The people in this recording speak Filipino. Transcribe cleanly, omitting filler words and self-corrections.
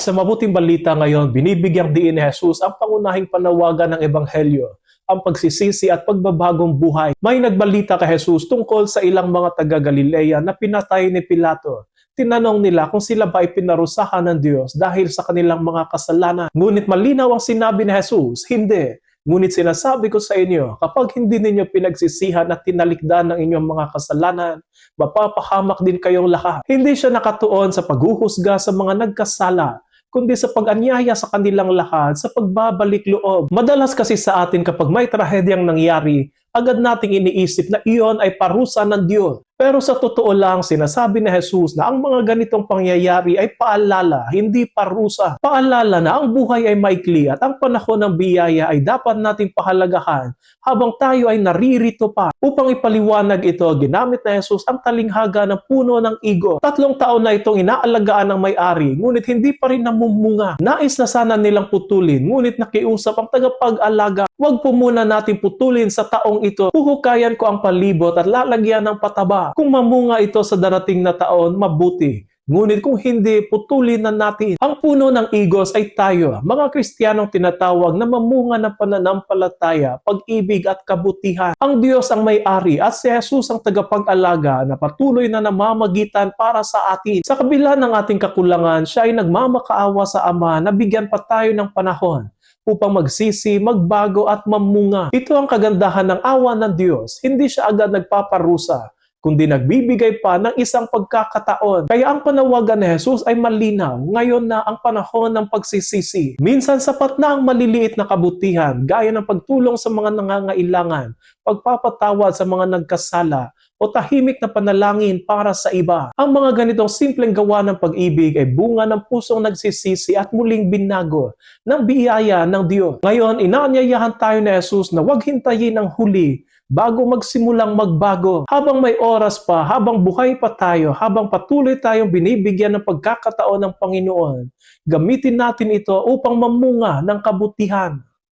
Sa mabuting balita ngayon, binibigyang diin ni Jesus ang pangunahing panawagan ng Ebanghelyo, ang pagsisisi at pagbabagong buhay. May nagbalita kay Jesus tungkol sa ilang mga taga-Galilea na pinatay ni Pilato. Tinanong nila kung sila ba ay pinarusahan ng Diyos dahil sa kanilang mga kasalanan. Ngunit malinaw ang sinabi ni Jesus, hindi. Ngunit sinasabi ko sa inyo, kapag hindi ninyo pinagsisihan at tinalikdan ng inyong mga kasalanan, mapapahamak din kayong lahat. Hindi siya nakatuon sa paghuhusga sa mga nagkasala, kundi sa pag-anyaya sa kanilang lahat, sa pagbabalik loob. Madalas kasi sa atin kapag may trahedyang nangyari, agad nating iniisip na iyon ay parusa ng Diyos. Pero sa totoo lang, sinasabi ni Jesus na ang mga ganitong pangyayari ay paalala, hindi parusa. Paalala na ang buhay ay maikli at ang panahon ng biyaya ay dapat nating pahalagahan habang tayo ay naririto pa. Upang ipaliwanag ito, ginamit na Jesus ang talinghaga ng puno ng igo. 3 taon na itong inaalagaan ng may-ari, ngunit hindi pa rin namumunga. Nais na sana nilang putulin, ngunit nakiusap ang tagapag-alaga. Huwag po muna natin putulin sa taong ito. Huhukayan ko ang palibot at lalagyan ng pataba. Kung mamunga ito sa darating na taon, mabuti. Ngunit kung hindi, putulin na natin. Ang puno ng igos ay tayo, mga Kristiyanong tinatawag na mamunga ng pananampalataya, pag-ibig at kabutihan. Ang Diyos ang may-ari at si Jesus ang tagapag-alaga na patuloy na namamagitan para sa atin. Sa kabila ng ating kakulangan, siya ay nagmamakaawa sa Ama na bigyan pa tayo ng panahon upang magsisi, magbago at mamunga. Ito ang kagandahan ng awa ng Diyos. Hindi siya agad nagpaparusa, kundi nagbibigay pa ng isang pagkakataon. Kaya ang panawagan ni Jesus ay malinaw. Ngayon na ang panahon ng pagsisisi. Minsan sapat na ang maliliit na kabutihan, gaya ng pagtulong sa mga nangangailangan, pagpapatawad sa mga nagkasala, o tahimik na panalangin para sa iba. Ang mga ganitong simpleng gawa ng pag-ibig ay bunga ng pusong nagsisisi at muling binago ng biyaya ng Diyos. Ngayon, inaanyayahan tayo ni Jesus na huwag hintayin ang huli bago magsimulang magbago. Habang may oras pa, habang buhay pa tayo, habang patuloy tayong binibigyan ng pagkakataon ng Panginoon, gamitin natin ito upang mamunga ng kabutihan.